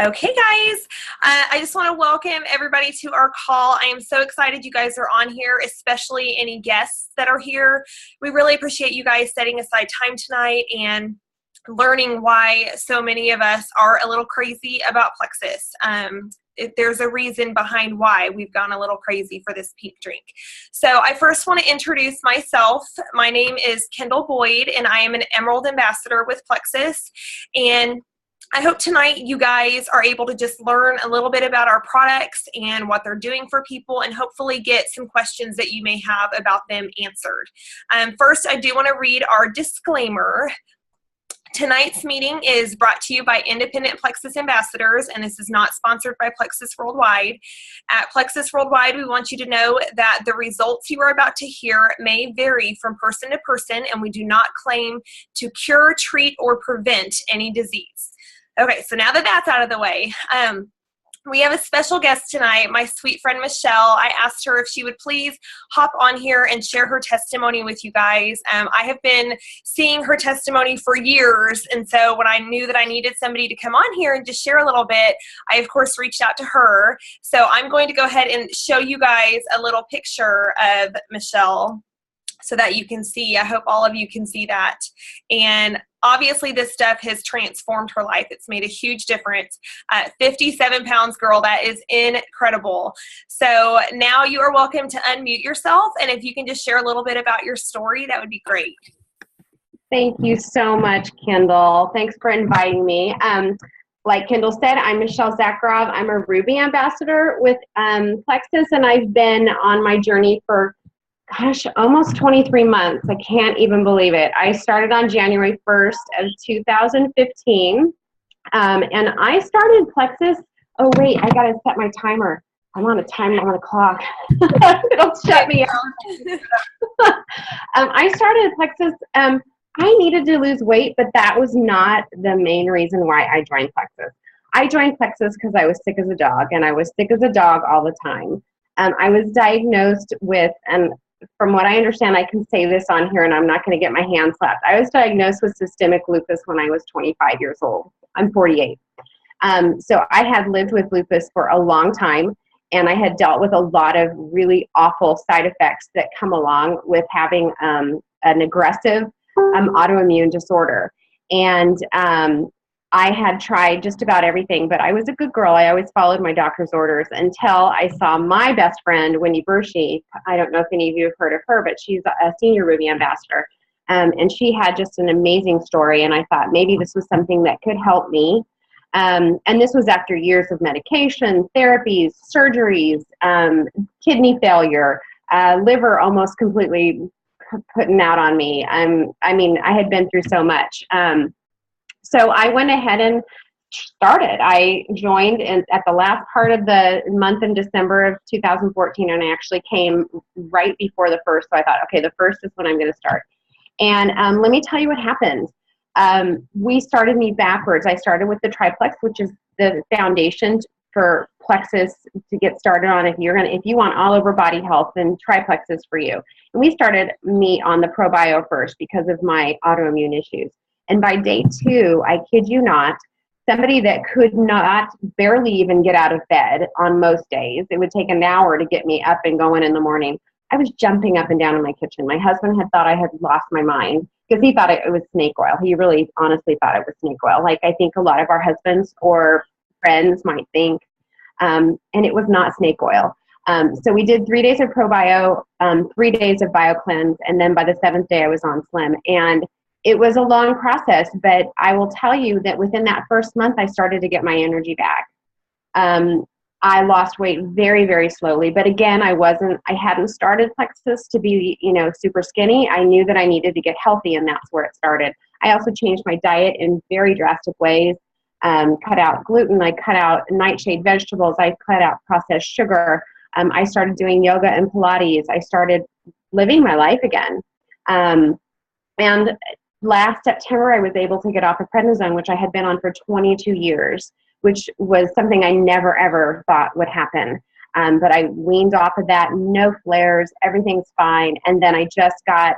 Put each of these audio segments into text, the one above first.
Okay, guys, I just want to welcome everybody to our call. I am so excited you guys are on here, especially any guests that are here. We really appreciate you guys setting aside time tonight and learning why so many of us are a little crazy about Plexus. There's a reason behind why we've gone a little crazy for this pink drink. So I first want to introduce myself. My name is Kendall Boyd, and I am an Emerald Ambassador with Plexus. And I hope tonight you guys are able to just learn a little bit about our products and what they're doing for people, and hopefully get some questions that you may have about them answered. First, I do want to read our disclaimer. Tonight's meeting is brought to you by independent Plexus ambassadors, and this is not sponsored by Plexus Worldwide. At Plexus Worldwide, we want you to know that the results you are about to hear may vary from person to person, and we do not claim to cure, treat, or prevent any disease. Okay, so now that that's out of the way, we have a special guest tonight, my sweet friend Michelle. I asked her if she would please hop on here and share her testimony with you guys. I have been seeing her testimony for years, and so when I knew that I needed somebody to come on here and just share a little bit, I of course reached out to her. So I'm going to go ahead and show you guys a little picture of Michelle so that you can see. I hope all of you can see that. And obviously this stuff has transformed her life. It's made a huge difference. 57 pounds, girl, that is incredible. So now you are welcome to unmute yourself, and if you can just share a little bit about your story, that would be great. Thank you so much, Kendall. Thanks for inviting me. Like Kendall said, I'm Michelle Zakharov. I'm a Ruby ambassador with Plexus, and I've been on my journey for almost 23 months. I can't even believe it. I started on January 1st of 2015, and I started Plexus. Oh, wait, I got to set my timer. I'm on a clock. It'll shut me off. I started Plexus. I needed to lose weight, but that was not the main reason why I joined Plexus. I joined Plexus because I was sick as a dog, and I was sick as a dog all the time. I was diagnosed with, and from what I understand, I can say this on here and I'm not going to get my hand slapped. I was diagnosed with systemic lupus when I was 25 years old. I'm 48. So I had lived with lupus for a long time, and I had dealt with a lot of really awful side effects that come along with having an aggressive autoimmune disorder. And I had tried just about everything, but I was a good girl. I always followed my doctor's orders until I saw my best friend, Wendy Bershey. I don't know if any of you have heard of her, but she's a senior Ruby ambassador. And she had just an amazing story, and I thought maybe this was something that could help me. And this was after years of medication, therapies, surgeries, kidney failure, liver almost completely putting out on me. I mean, I had been through so much. So I went ahead and started. I joined at the last part of the month in December of 2014, and I actually came right before the first. So I thought, okay, the first is when I'm going to start. And let me tell you what happened. We started me backwards. I started with the triplex, which is the foundation for Plexus to get started on. If you want all over body health, then triplex is for you. And we started me on the ProBio first because of my autoimmune issues. And by day 2, I kid you not, somebody that could not barely even get out of bed on most days, it would take an hour to get me up and going in the morning. I was jumping up and down in my kitchen. My husband had thought I had lost my mind because he thought it was snake oil. He really honestly thought it was snake oil, like I think a lot of our husbands or friends might think. And it was not snake oil. So we did 3 days of ProBio, 3 days of BioCleanse, and then by the 7th day I was on Slim. And it was a long process, but I will tell you that within that first month, I started to get my energy back. I lost weight very, very slowly, but again, I hadn't started Plexus to be, super skinny. I knew that I needed to get healthy, and that's where it started. I also changed my diet in very drastic ways. Cut out gluten, I cut out nightshade vegetables, I cut out processed sugar. I started doing yoga and Pilates. I started living my life again. And last September, I was able to get off of prednisone, which I had been on for 22 years, which was something I never, ever thought would happen. But I weaned off of that, no flares, everything's fine. And then I just got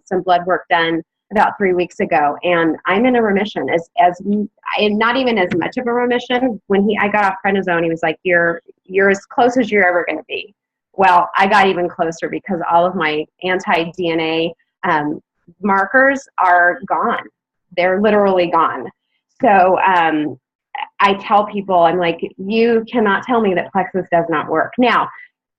some blood work done about 3 weeks ago, and I'm in a remission. I'm not even as much of a remission. When I got off prednisone, he was like, "You're as close as you're ever going to be." Well, I got even closer because all of my anti-DNA markers are gone. They're literally gone. So I tell people, I'm like, you cannot tell me that Plexus does not work. Now,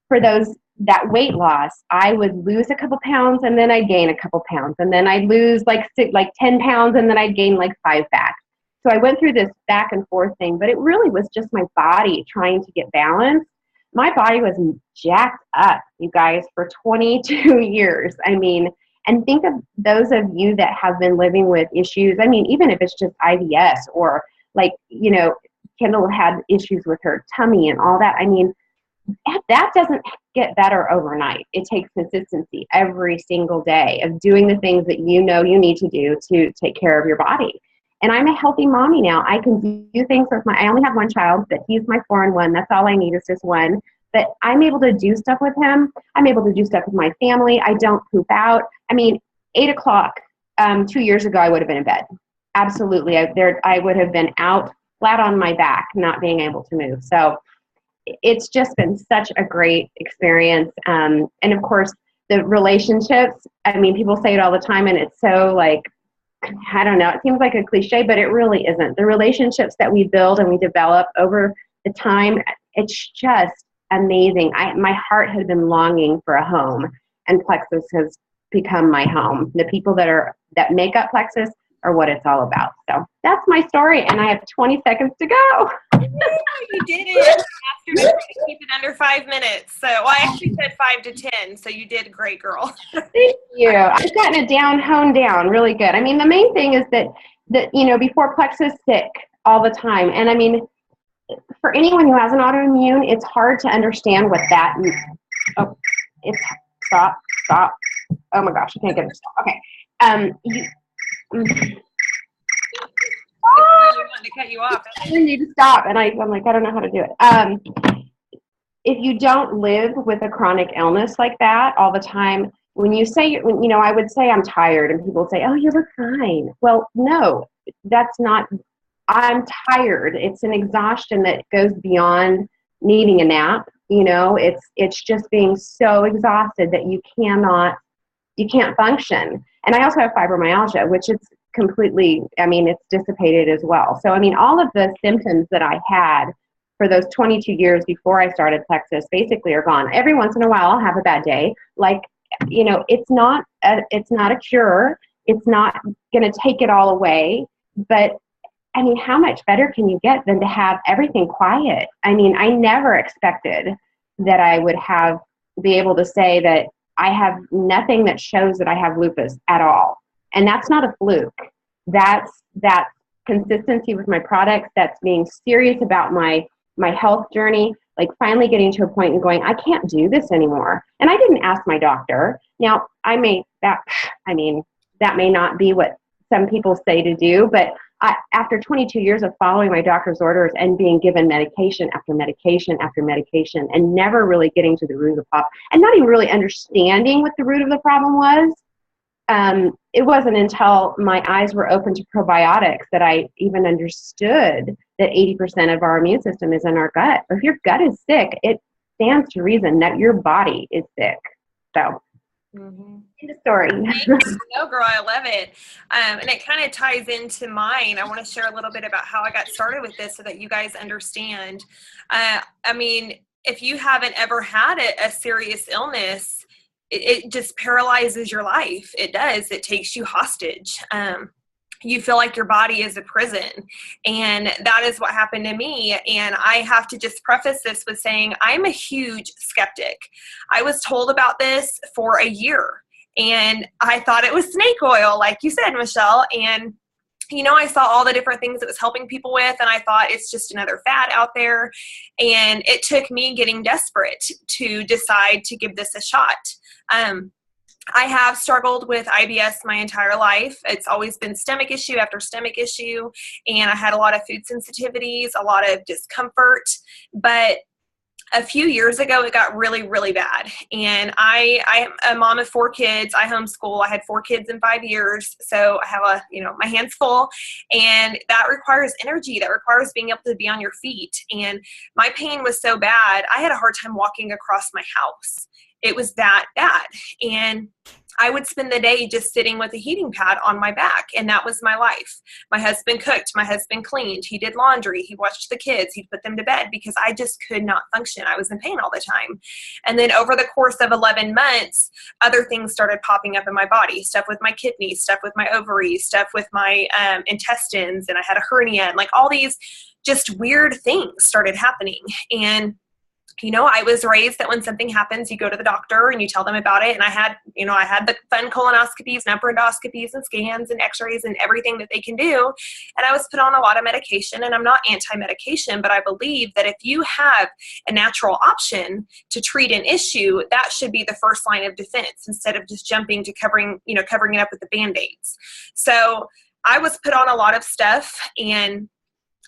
for that weight loss, I would lose a couple pounds and then I'd gain a couple pounds, and then I'd lose like 10 pounds and then I'd gain like 5 back. So I went through this back and forth thing, but it really was just my body trying to get balanced. My body was jacked up, you guys, for 22 years. I mean, and think of those of you that have been living with issues. I mean, even if it's just IBS or like, Kendall had issues with her tummy and all that. I mean, that doesn't get better overnight. It takes consistency every single day of doing the things that you need to do to take care of your body. And I'm a healthy mommy now. I can do things with I only have one child, but he's my 4-in-1. That's all I need is just one. But I'm able to do stuff with him. I'm able to do stuff with my family. I don't poop out. I mean, 8 o'clock 2 years ago, I would have been in bed. Absolutely. I would have been out flat on my back, not being able to move. So it's just been such a great experience. And of course, the relationships, I mean, people say it all the time, and it's so like, I don't know, it seems like a cliche, but it really isn't. The relationships that we build and we develop over the time, it's just amazing. My heart had been longing for a home, and Plexus has become my home. The people that make up Plexus are what it's all about. So that's my story, and I have 20 seconds to go. You did it. I asked you to keep it under 5 minutes. So, well, I actually said 5 to 10. So you did great, girl. Thank you. I've gotten it honed down really good. I mean, the main thing is that before Plexus, sick all the time. And I mean, for anyone who has an autoimmune, it's hard to understand what that means. Oh, stop. Oh my gosh, I can't get it to stop. Okay. I wanted to cut you off. I need to stop, and I'm like, I don't know how to do it. If you don't live with a chronic illness like that all the time, when you say, I would say I'm tired, and people say, oh, you look fine. Well, no, that's not. I'm tired. It's an exhaustion that goes beyond needing a nap. It's just being so exhausted that you can't function. And I also have fibromyalgia, which is completely, it's dissipated as well. So, all of the symptoms that I had for those 22 years before I started Plexus basically are gone. Every once in a while, I'll have a bad day. Like, it's not a cure. It's not going to take it all away. But, how much better can you get than to have everything quiet? I never expected that I would be able to say that I have nothing that shows that I have lupus at all. And that's not a fluke. That's that consistency with my products. That's being serious about my health journey, like finally getting to a point and going, I can't do this anymore. And I didn't ask my doctor. Now, that may not be what some people say to do, but after 22 years of following my doctor's orders and being given medication after medication after medication and never really getting to the root of the problem and not even really understanding what the root of the problem was, it wasn't until my eyes were open to probiotics that I even understood that 80% of our immune system is in our gut. If your gut is sick, it stands to reason that your body is sick. So, the story. Thank you. No, girl, I love it. And it kind of ties into mine. I want to share a little bit about how I got started with this so that you guys understand. If you haven't ever had a serious illness, it just paralyzes your life. It does. It takes you hostage. You feel like your body is a prison. And that is what happened to me. And I have to just preface this with saying I'm a huge skeptic. I was told about this for a year. And I thought it was snake oil, like you said, Michelle. And I saw all the different things it was helping people with, and I thought it's just another fad out there. And it took me getting desperate to decide to give this a shot. I have struggled with IBS my entire life. It's always been stomach issue after stomach issue, and I had a lot of food sensitivities, a lot of discomfort. But a few years ago, it got really, really bad. And I am a mom of 4 kids. I homeschool. I had 4 kids in 5 years. So I have my hands full, and that requires energy. That requires being able to be on your feet. And my pain was so bad, I had a hard time walking across my house. It was that bad. And I would spend the day just sitting with a heating pad on my back, and that was my life. My husband cooked, my husband cleaned, he did laundry, he watched the kids, he'd put them to bed because I just could not function. I was in pain all the time. And then over the course of 11 months, other things started popping up in my body, stuff with my kidneys, stuff with my ovaries, stuff with my intestines, and I had a hernia, and like all these just weird things started happening. And I was raised that when something happens, you go to the doctor and you tell them about it. And I had the fun colonoscopies and upper endoscopies and scans and x-rays and everything that they can do. And I was put on a lot of medication, and I'm not anti-medication, but I believe that if you have a natural option to treat an issue, that should be the first line of defense instead of just jumping to covering it up with the Band-Aids. So I was put on a lot of stuff, and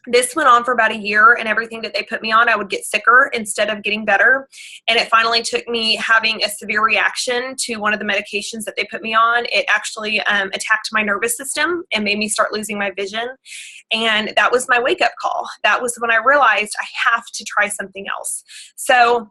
this went on for about a year, and everything that they put me on, I would get sicker instead of getting better. And it finally took me having a severe reaction to one of the medications that they put me on. It actually attacked my nervous system and made me start losing my vision. And that was my wake-up call. That was when I realized I have to try something else. So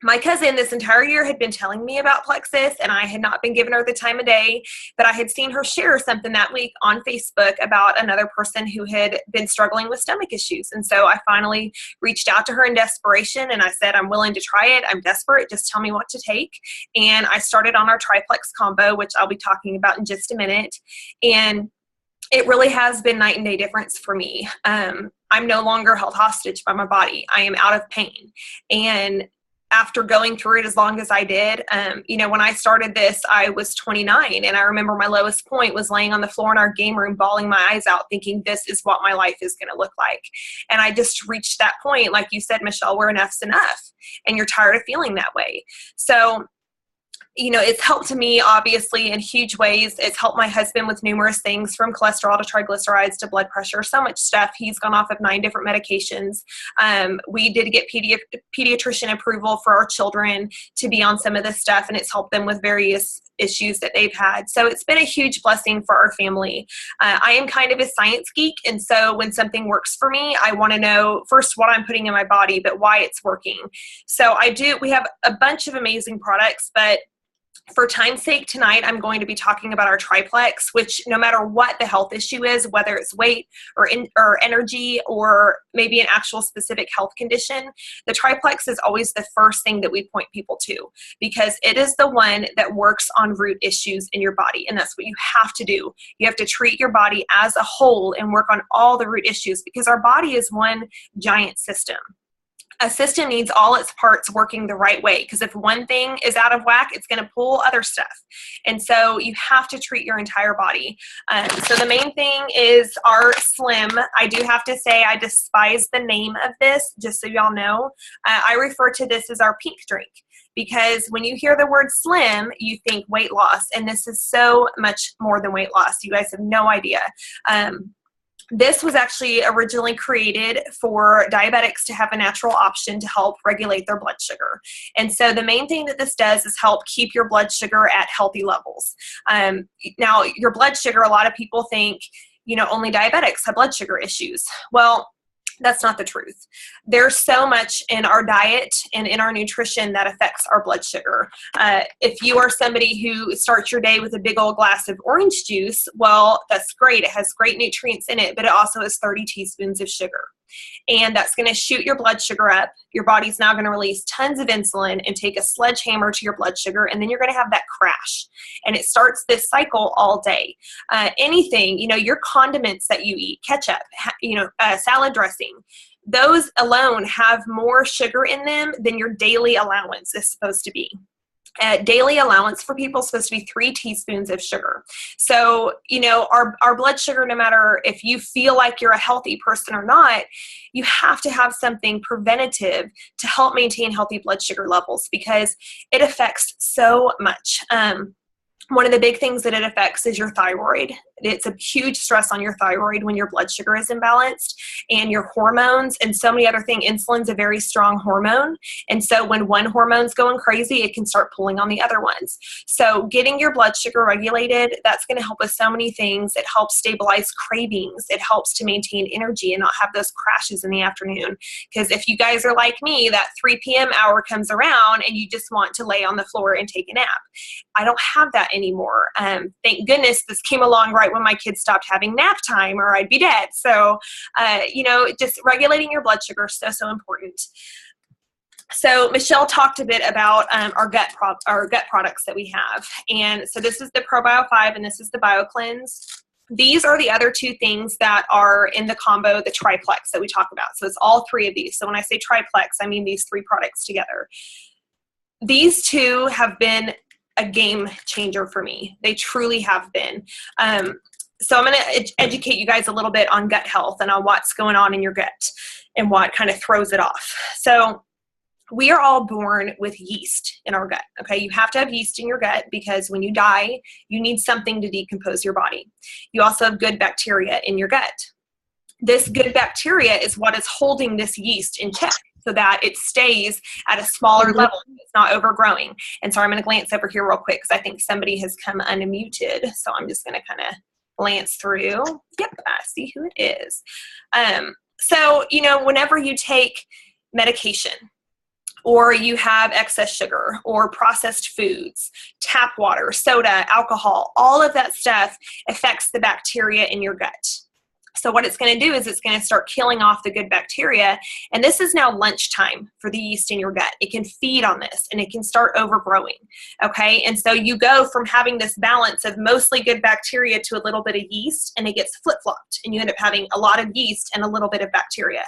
my cousin this entire year had been telling me about Plexus, and I had not been giving her the time of day, but I had seen her share something that week on Facebook about another person who had been struggling with stomach issues. And so I finally reached out to her in desperation, and I said, I'm willing to try it. I'm desperate. Just tell me what to take. And I started on our triplex combo, which I'll be talking about in just a minute. And it really has been night and day difference for me. I'm no longer held hostage by my body. I am out of pain. And after going through it as long as I did, when I started this, I was 29, and I remember my lowest point was laying on the floor in our game room, bawling my eyes out, thinking this is what my life is going to look like. And I just reached that point, like you said, Michelle, where enough's enough, and you're tired of feeling that way. So it's helped me obviously in huge ways. It's helped my husband with numerous things, from cholesterol to triglycerides to blood pressure, so much stuff. He's gone off of 9 different medications. We did get pediatrician approval for our children to be on some of this stuff, and it's helped them with various issues that they've had. So it's been a huge blessing for our family. I am kind of a science geek, and so when something works for me, I want to know first what I'm putting in my body, but why it's working. So we have a bunch of amazing products, but for time's sake tonight, I'm going to be talking about our triplex, which no matter what the health issue is, whether it's weight or energy or maybe an actual specific health condition, the triplex is always the first thing that we point people to, because it is the one that works on root issues in your body. And that's what you have to do. You have to treat your body as a whole and work on all the root issues, because our body is one giant system. A system needs all its parts working the right way, because if one thing is out of whack, it's going to pull other stuff. And so you have to treat your entire body. So the main thing is our Slim. I do have to say I despise the name of this, just so y'all know. I refer to this as our pink drink, because when you hear the word Slim, you think weight loss, and this is so much more than weight loss. You guys have no idea. This was actually originally created for diabetics to have a natural option to help regulate their blood sugar. And so the main thing that this does is help keep your blood sugar at healthy levels. Now, your blood sugar, a lot of people think, only diabetics have blood sugar issues. Well, that's not the truth. There's so much in our diet and in our nutrition that affects our blood sugar. If you are somebody who starts your day with a big old glass of orange juice, well, that's great. It has great nutrients in it, but it also has 30 teaspoons of sugar. And that's going to shoot your blood sugar up. Your body's now going to release tons of insulin and take a sledgehammer to your blood sugar, and then you're going to have that crash. And it starts this cycle all day. Anything, your condiments that you eat, ketchup, salad dressing, those alone have more sugar in them than your daily allowance is supposed to be. Daily allowance for people is supposed to be 3 teaspoons of sugar. So, our blood sugar, no matter if you feel like you're a healthy person or not, you have to have something preventative to help maintain healthy blood sugar levels, because it affects so much. One of the big things that it affects is your thyroid. it's a huge stress on your thyroid when your blood sugar is imbalanced and your hormones and so many other things. Insulin's a very strong hormone. And so when one hormone's going crazy, it can start pulling on the other ones. So getting your blood sugar regulated, that's going to help with so many things. It helps stabilize cravings. It helps to maintain energy and not have those crashes in the afternoon. Because if you guys are like me, that 3 p.m. hour comes around and you just want to lay on the floor and take a nap. I don't have that anymore. Thank goodness this came along right when my kids stopped having nap time or I'd be dead. So, just regulating your blood sugar is so, so important. So Michelle talked a bit about our gut products that we have. And so this is the ProBio 5 and this is the BioCleanse. These are the other two things that are in the combo, the triplex that we talk about. So it's all three of these. So when I say triplex, I mean these three products together. These two have been a game changer for me. They truly have been. So I'm going to educate you guys a little bit on gut health and on what's going on in your gut and what kind of throws it off. So we are all born with yeast in our gut, okay? You have to have yeast in your gut because when you die, you need something to decompose your body. You also have good bacteria in your gut. This good bacteria is what is holding this yeast in check so that it stays at a smaller level. It's not overgrowing. And so I'm going to glance over here real quick because I think somebody has come unmuted. So I'm just going to kind of glance through. Yep, I see who it is. So, whenever you take medication, or you have excess sugar or processed foods, tap water, soda, alcohol, all of that stuff affects the bacteria in your gut. So what it's going to do is it's going to start killing off the good bacteria. And this is now lunchtime for the yeast in your gut. It can feed on this and it can start overgrowing. Okay. And so you go from having this balance of mostly good bacteria to a little bit of yeast and it gets flip-flopped and you end up having a lot of yeast and a little bit of bacteria.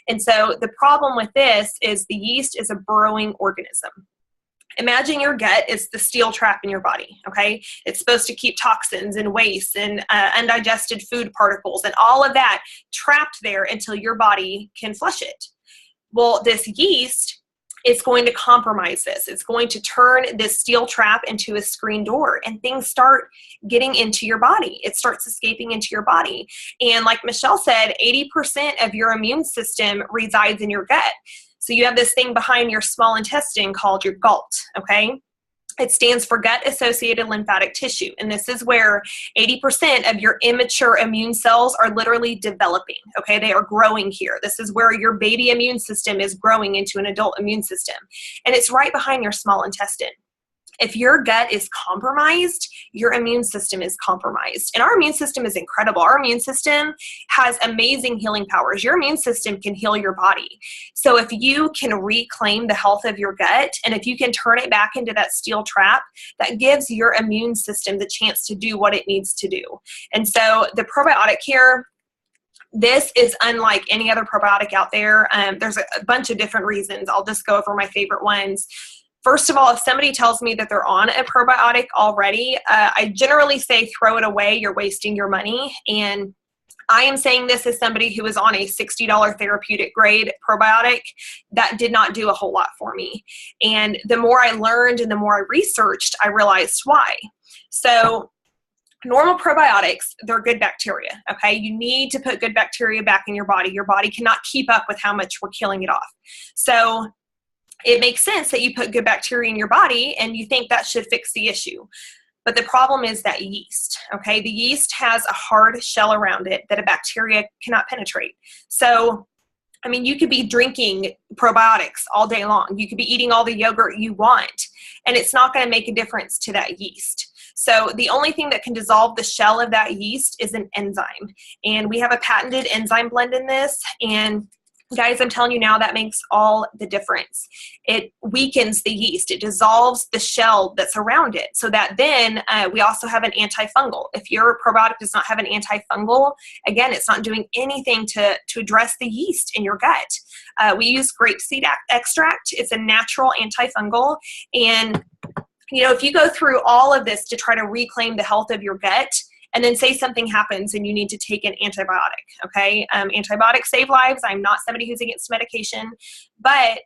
And so the problem with this is the yeast is a burrowing organism. Imagine your gut is the steel trap in your body, okay? It's supposed to keep toxins and waste and undigested food particles and all of that trapped there until your body can flush it. Well, this yeast is going to compromise this. It's going to turn this steel trap into a screen door and things start getting into your body. It starts escaping into your body. And like Michelle said, 80% of your immune system resides in your gut. So you have this thing behind your small intestine called your GALT, okay? It stands for gut-associated lymphatic tissue, and this is where 80% of your immature immune cells are literally developing, okay? They are growing here. This is where your baby immune system is growing into an adult immune system, and it's right behind your small intestine. If your gut is compromised, your immune system is compromised. And our immune system is incredible. Our immune system has amazing healing powers. Your immune system can heal your body. So if you can reclaim the health of your gut, and if you can turn it back into that steel trap, that gives your immune system the chance to do what it needs to do. And so the probiotic here, this is unlike any other probiotic out there. There's a bunch of different reasons. I'll just go over my favorite ones. First of all, if somebody tells me that they're on a probiotic already, I generally say throw it away. You're wasting your money. And I am saying this as somebody who was on a $60 therapeutic grade probiotic that did not do a whole lot for me. And the more I learned and the more I researched, I realized why. So normal probiotics, they're good bacteria, okay? You need to put good bacteria back in your body. Your body cannot keep up with how much we're killing it off. So it makes sense that you put good bacteria in your body and you think that should fix the issue. But the problem is that yeast, okay? The yeast has a hard shell around it that a bacteria cannot penetrate. So, I mean, you could be drinking probiotics all day long. You could be eating all the yogurt you want, and it's not going to make a difference to that yeast. So the only thing that can dissolve the shell of that yeast is an enzyme. And we have a patented enzyme blend in this, and guys, I'm telling you now, that makes all the difference. It weakens the yeast. It dissolves the shell that's around it so that then we also have an antifungal. If your probiotic does not have an antifungal, again, it's not doing anything to address the yeast in your gut. We use grapeseed extract. It's a natural antifungal. And, if you go through all of this to try to reclaim the health of your gut, and then say something happens and you need to take an antibiotic, okay? Antibiotics save lives. I'm not somebody who's against medication, but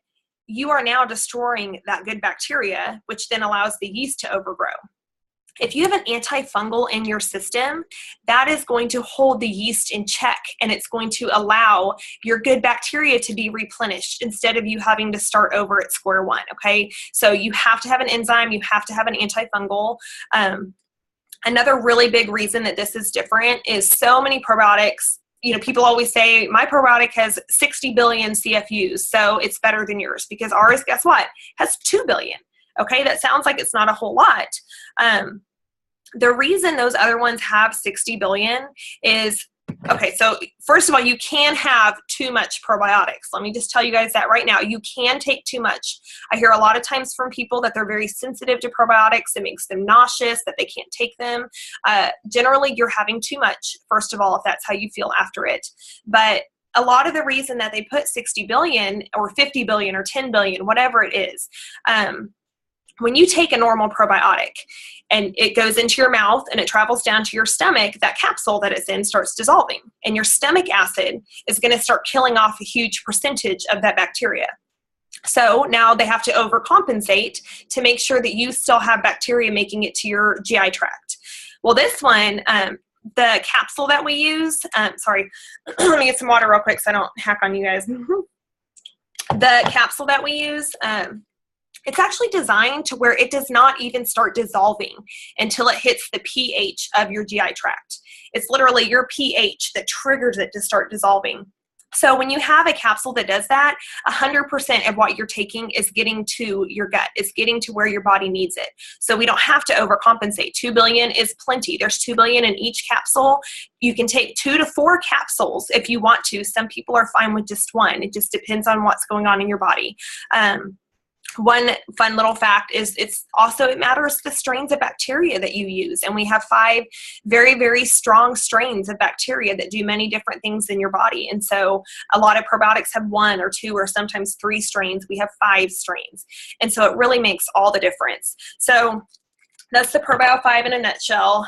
you are now destroying that good bacteria, which then allows the yeast to overgrow. If you have an antifungal in your system, that is going to hold the yeast in check, and it's going to allow your good bacteria to be replenished instead of you having to start over at square one, okay? So you have to have an enzyme, you have to have an antifungal. Another really big reason that this is different is so many probiotics. You know, people always say, my probiotic has 60 billion CFUs, so it's better than yours, because ours, guess what, has 2 billion. Okay, that sounds like it's not a whole lot. The reason those other ones have 60 billion is, okay, so first of all, you can have too much probiotics. Let me just tell you guys that right now. You can take too much. I hear a lot of times from people that they're very sensitive to probiotics. It makes them nauseous, that they can't take them. Generally, you're having too much, first of all, if that's how you feel after it. But a lot of the reason that they put 60 billion or 50 billion or 10 billion, whatever it is, when you take a normal probiotic and it goes into your mouth and it travels down to your stomach, that capsule that it's in starts dissolving. And your stomach acid is going to start killing off a huge percentage of that bacteria. So now they have to overcompensate to make sure that you still have bacteria making it to your GI tract. Well, this one, the capsule that we use, sorry, let me get some water real quick so I don't hack on you guys. The capsule that we use, it's actually designed to where it does not even start dissolving until it hits the pH of your GI tract. It's literally your pH that triggers it to start dissolving. So when you have a capsule that does that, 100% of what you're taking is getting to your gut. It's getting to where your body needs it. So we don't have to overcompensate. 2 billion is plenty. There's 2 billion in each capsule. You can take 2 to 4 capsules if you want to. Some people are fine with just one. It just depends on what's going on in your body. One fun little fact is it matters the strains of bacteria that you use. And we have 5 very, very strong strains of bacteria that do many different things in your body. And so a lot of probiotics have 1 or 2 or sometimes 3 strains. We have 5 strains. And so it really makes all the difference. So that's the Probio 5 in a nutshell.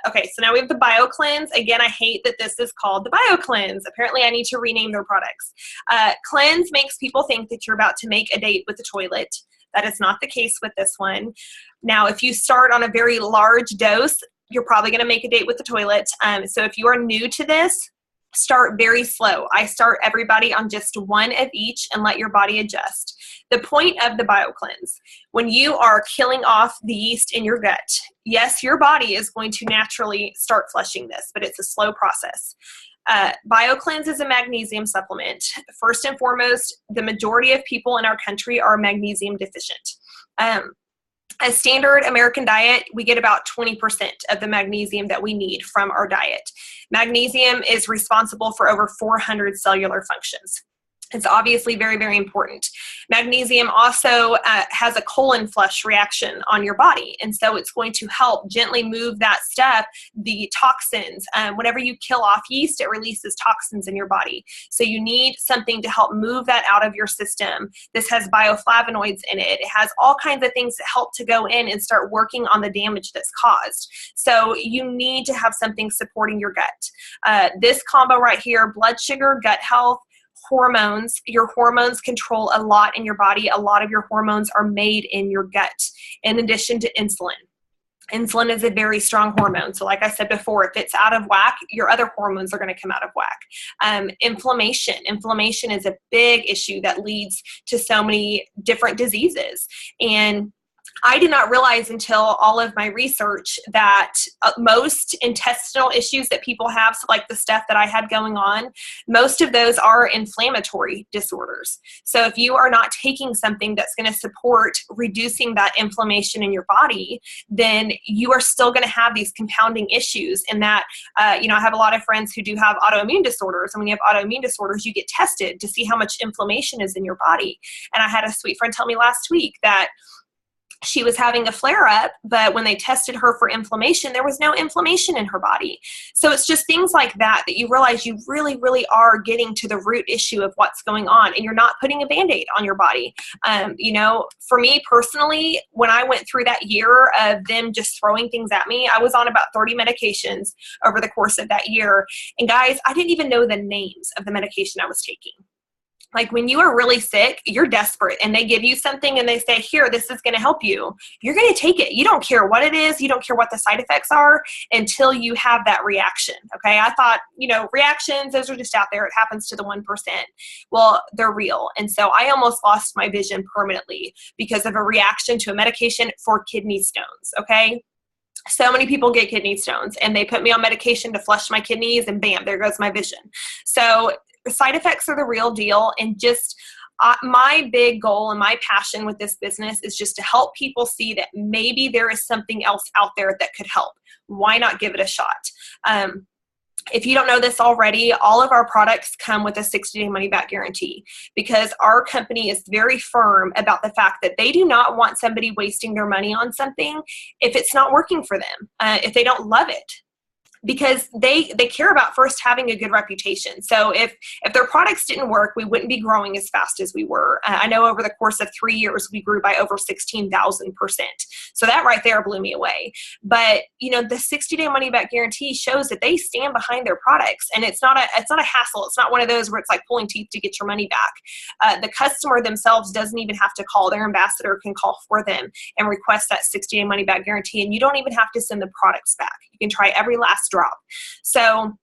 Okay, so now we have the BioCleanse. Again, I hate that this is called the BioCleanse. Apparently, I need to rename their products. Cleanse makes people think that you're about to make a date with the toilet. That is not the case with this one. Now, if you start on a very large dose, you're probably going to make a date with the toilet. So if you are new to this, start very slow. I start everybody on just 1 of each and let your body adjust. The point of the BioCleanse, when you are killing off the yeast in your gut, yes, your body is going to naturally start flushing this, but it's a slow process. BioCleanse is a magnesium supplement. First and foremost, the majority of people in our country are magnesium deficient. A standard American diet, we get about 20% of the magnesium that we need from our diet. Magnesium is responsible for over 400 cellular functions. It's obviously very, very important. Magnesium also has a colon flush reaction on your body. And so it's going to help gently move that stuff, the toxins. Whenever you kill off yeast, it releases toxins in your body. So you need something to help move that out of your system. This has bioflavonoids in it. It has all kinds of things that help to go in and start working on the damage that's caused. So you need to have something supporting your gut. This combo right here, blood sugar, gut health, hormones. Your hormones control a lot in your body. A lot of your hormones are made in your gut, in addition to insulin. Insulin is a very strong hormone. So like I said before, if it's out of whack, your other hormones are going to come out of whack. Inflammation. Inflammation is a big issue that leads to so many different diseases. And I did not realize until all of my research that most intestinal issues that people have, so like the stuff that I had going on, most of those are inflammatory disorders. So if you are not taking something that's going to support reducing that inflammation in your body, then you are still going to have these compounding issues. And that, I have a lot of friends who do have autoimmune disorders. And when you have autoimmune disorders, you get tested to see how much inflammation is in your body. And I had a sweet friend tell me last week that she was having a flare-up, but when they tested her for inflammation, there was no inflammation in her body. So it's just things like that you realize you really, really are getting to the root issue of what's going on, and you're not putting a Band-Aid on your body. For me personally, when I went through that year of them just throwing things at me, I was on about 30 medications over the course of that year. And guys, I didn't even know the names of the medication I was taking. Like when you are really sick, you're desperate and they give you something and they say, here, this is going to help you. You're going to take it. You don't care what it is. You don't care what the side effects are until you have that reaction. Okay. I thought, reactions, those are just out there. It happens to the 1%. Well, they're real. And so I almost lost my vision permanently because of a reaction to a medication for kidney stones. Okay. So many people get kidney stones and they put me on medication to flush my kidneys and bam, there goes my vision. So side effects are the real deal. And just my big goal and my passion with this business is just to help people see that maybe there is something else out there that could help. Why not give it a shot? If you don't know this already, all of our products come with a 60-day money-back guarantee because our company is very firm about the fact that they do not want somebody wasting their money on something if it's not working for them, if they don't love it. Because they care about first having a good reputation. So if their products didn't work, we wouldn't be growing as fast as we were. I know over the course of 3 years, we grew by over 16,000%. So that right there blew me away. But the 60-day money-back guarantee shows that they stand behind their products, and it's not a hassle. It's not one of those where it's like pulling teeth to get your money back. The customer themselves doesn't even have to call. Their ambassador can call for them and request that 60-day money-back guarantee, and you don't even have to send the products back. You can try every last drop. So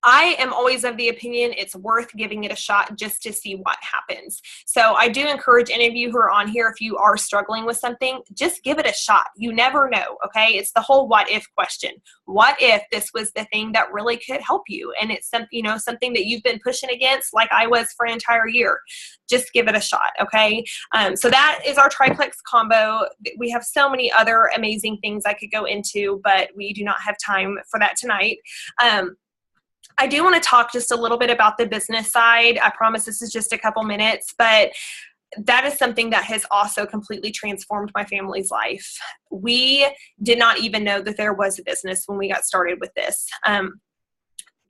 I am always of the opinion it's worth giving it a shot just to see what happens. So I do encourage any of you who are on here, if you are struggling with something, just give it a shot. You never know, okay? It's the whole what if question. What if this was the thing that really could help you? And it's something that you've been pushing against like I was for an entire year. Just give it a shot, okay? So that is our triplex combo. We have so many other amazing things I could go into, but we do not have time for that tonight. I do want to talk just a little bit about the business side. I promise this is just a couple minutes, but that is something that has also completely transformed my family's life. We did not even know that there was a business when we got started with this.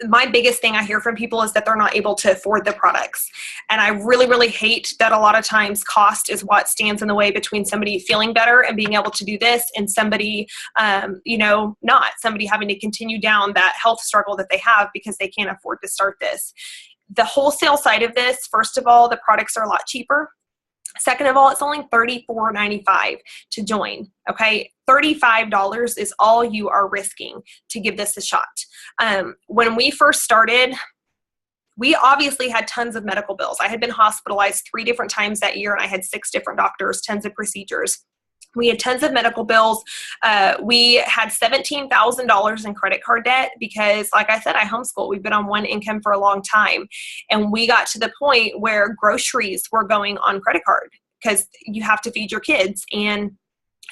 My biggest thing I hear from people is that they're not able to afford the products. And I really, really hate that a lot of times cost is what stands in the way between somebody feeling better and being able to do this and somebody, not somebody having to continue down that health struggle that they have because they can't afford to start this. The wholesale side of this, first of all, the products are a lot cheaper. Second of all, it's only $34.95 to join, okay? $35 is all you are risking to give this a shot. When we first started, we obviously had tons of medical bills. I had been hospitalized 3 different times that year, and I had 6 different doctors, tons of procedures. We had tons of medical bills. We had $17,000 in credit card debt because, like I said, I homeschool. We've been on one income for a long time. And we got to the point where groceries were going on credit card because you have to feed your kids. And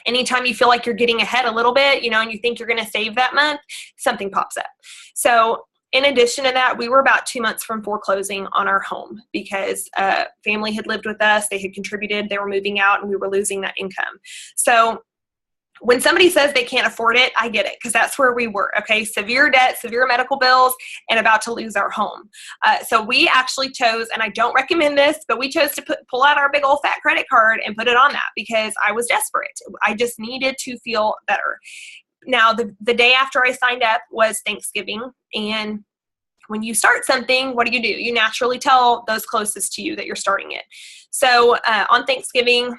anytime you feel like you're getting ahead a little bit, and you think you're going to save that month, something pops up. So in addition to that, we were about 2 months from foreclosing on our home because family had lived with us, they had contributed, they were moving out, and we were losing that income. So when somebody says they can't afford it, I get it because that's where we were, okay? Severe debt, severe medical bills, and about to lose our home. So we actually chose, and I don't recommend this, but we chose to pull out our big old fat credit card and put it on that because I was desperate. I just needed to feel better. Now, the day after I signed up was Thanksgiving, and when you start something, what do? You naturally tell those closest to you that you're starting it. So on Thanksgiving,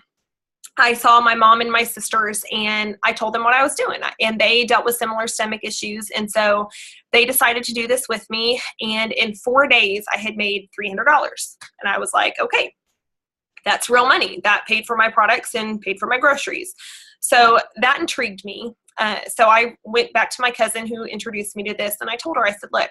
I saw my mom and my sisters, and I told them what I was doing, and they dealt with similar stomach issues, and so they decided to do this with me, and in 4 days, I had made $300, and I was like, okay, that's real money. That paid for my products and paid for my groceries. So that intrigued me. So I went back to my cousin who introduced me to this, and I told her, I said, look,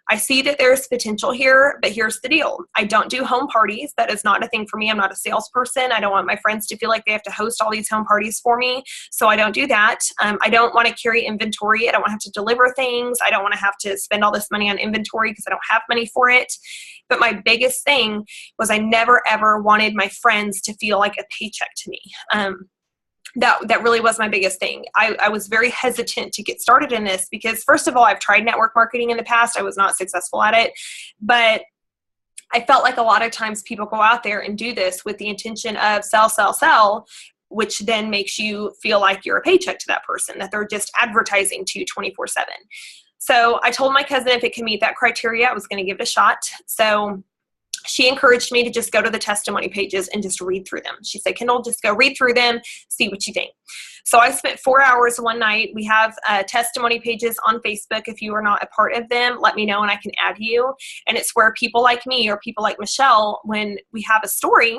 I see that there's potential here, but here's the deal. I don't do home parties. That is not a thing for me. I'm not a salesperson. I don't want my friends to feel like they have to host all these home parties for me, so I don't do that. I don't want to carry inventory. I don't want to have to deliver things. I don't want to have to spend all this money on inventory because I don't have money for it. But my biggest thing was I never, ever wanted my friends to feel like a paycheck to me. That really was my biggest thing. I was very hesitant to get started in this because, first of all, I've tried network marketing in the past. I was not successful at it, but I felt like a lot of times people go out there and do this with the intention of sell, which then makes you feel like you're a paycheck to that person, that they're just advertising to you 24/7. So I told my cousin if it can meet that criteria, I was going to give it a shot. So she encouraged me to just go to the testimony pages and just read through them. She said, Kendall, just go read through them, see what you think. So I spent 4 hours one night. We have testimony pages on Facebook. If you are not a part of them, let me know and I can add you. And it's where people like me or people like Michelle, when we have a story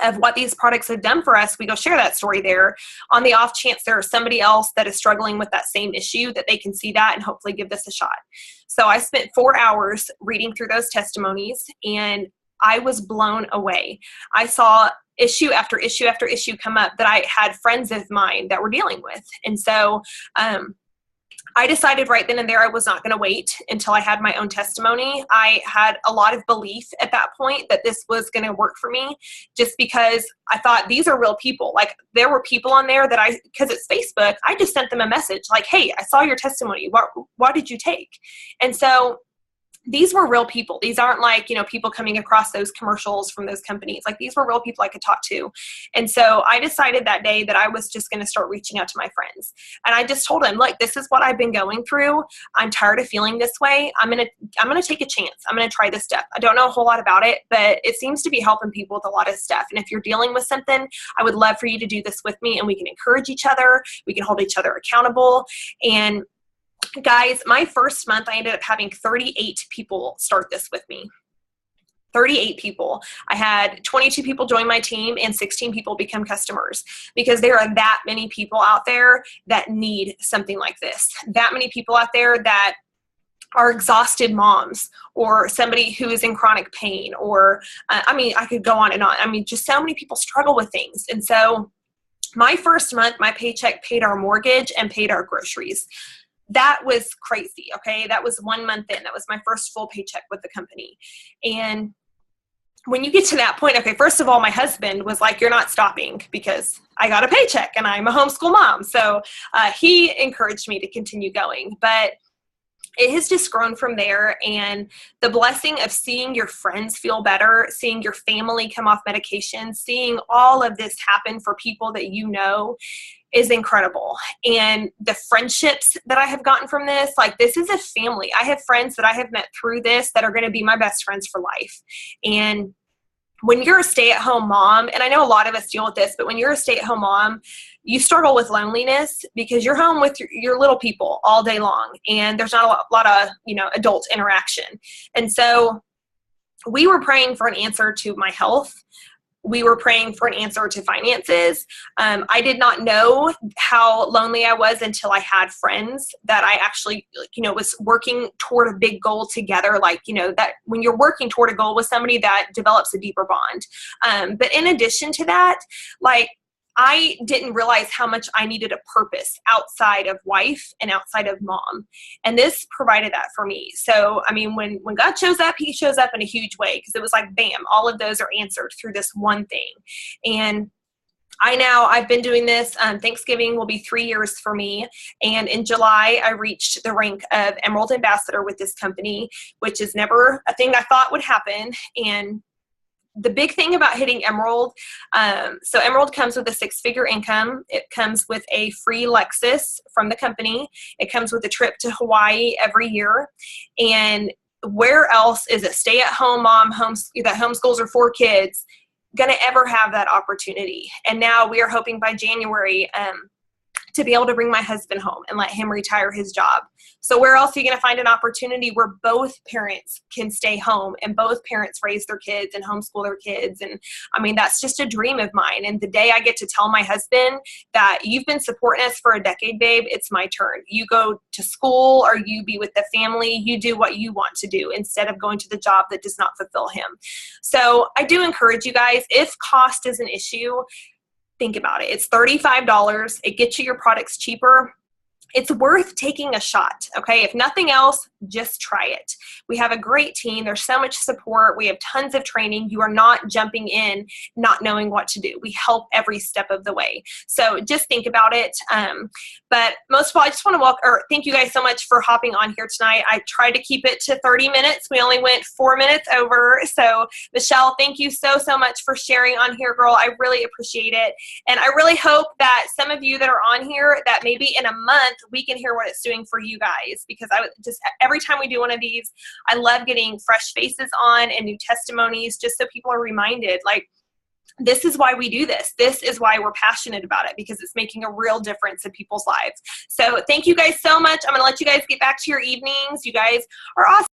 of what these products have done for us, we go share that story there on the off chance there is somebody else that is struggling with that same issue, that they can see that and hopefully give this a shot. So I spent 4 hours reading through those testimonies and I was blown away. I saw issue after issue after issue come up that I had friends of mine that were dealing with. And so I decided right then and there I was not going to wait until I had my own testimony. I had a lot of belief at that point that this was going to work for me, just because I thought these are real people. Like, there were people on there that because it's Facebook, I just sent them a message like, hey, I saw your testimony. What did you take? And so these were real people. These aren't like, people coming across those commercials from those companies. Like, these were real people I could talk to. And so I decided that day that I was just going to start reaching out to my friends. And I just told them, look, this is what I've been going through. I'm tired of feeling this way. I'm going to take a chance. I'm going to try this stuff. I don't know a whole lot about it, but it seems to be helping people with a lot of stuff. And if you're dealing with something, I would love for you to do this with me, and we can encourage each other. We can hold each other accountable. And guys, my first month, I ended up having 38 people start this with me. 38 people. I had 22 people join my team and 16 people become customers, because there are that many people out there that need something like this. That many people out there that are exhausted moms, or somebody who is in chronic pain, or, I could go on and on. Just so many people struggle with things. And so my first month, my paycheck paid our mortgage and paid our groceries. That was crazy. Okay. That was 1 month in. That was my first full paycheck with the company. And when you get to that point, okay, first of all, my husband was like, you're not stopping, because I got a paycheck and I'm a homeschool mom. So he encouraged me to continue going, but it has just grown from there. And the blessing of seeing your friends feel better, seeing your family come off medication, seeing all of this happen for people that you know, is incredible. And the friendships that I have gotten from this, like, this is a family. I have friends that I have met through this that are going to be my best friends for life. And when you're a stay-at-home mom, and I know a lot of us deal with this, but when you're a stay-at-home mom, you struggle with loneliness because you're home with your little people all day long, and there's not a lot of, adult interaction. And so we were praying for an answer to my health. We were praying for an answer to finances. I did not know how lonely I was until I had friends that I actually, was working toward a big goal together. Like, that when you're working toward a goal with somebody, that develops a deeper bond. But in addition to that, like, I didn't realize how much I needed a purpose outside of wife and outside of mom. And this provided that for me. So, when God shows up, he shows up in a huge way, because it was like, bam, all of those are answered through this one thing. And I've been doing this. Thanksgiving will be 3 years for me. And in July, I reached the rank of Emerald Ambassador with this company, which is never a thing I thought would happen. And the big thing about hitting Emerald, so Emerald comes with a 6-figure income. It comes with a free Lexus from the company. It comes with a trip to Hawaii every year. And where else is a stay-at-home mom that homeschools her 4 kids going to ever have that opportunity? And now we are hoping by January to be able to bring my husband home and let him retire his job. So where else are you going to find an opportunity where both parents can stay home and both parents raise their kids and homeschool their kids? And that's just a dream of mine. And the day I get to tell my husband that you've been supporting us for a decade, babe, it's my turn. You go to school, or you be with the family. You do what you want to do instead of going to the job that does not fulfill him. So I do encourage you guys, if cost is an issue, think about it. It's $35. It gets you your products cheaper. It's worth taking a shot, okay? If nothing else, just try it. We have a great team. There's so much support. We have tons of training. You are not jumping in not knowing what to do. We help every step of the way. So just think about it. But most of all, I just want to thank you guys so much for hopping on here tonight. I tried to keep it to 30 minutes. We only went 4 minutes over. So Michelle, thank you so much for sharing on here, girl. I really appreciate it. And I really hope that some of you that are on here, that maybe in a month, so we can hear what it's doing for you guys. Because every time we do one of these, I love getting fresh faces on and new testimonies, just so people are reminded, like, this is why we do this. This is why we're passionate about it, because it's making a real difference in people's lives. So thank you guys so much. I'm going to let you guys get back to your evenings. You guys are awesome.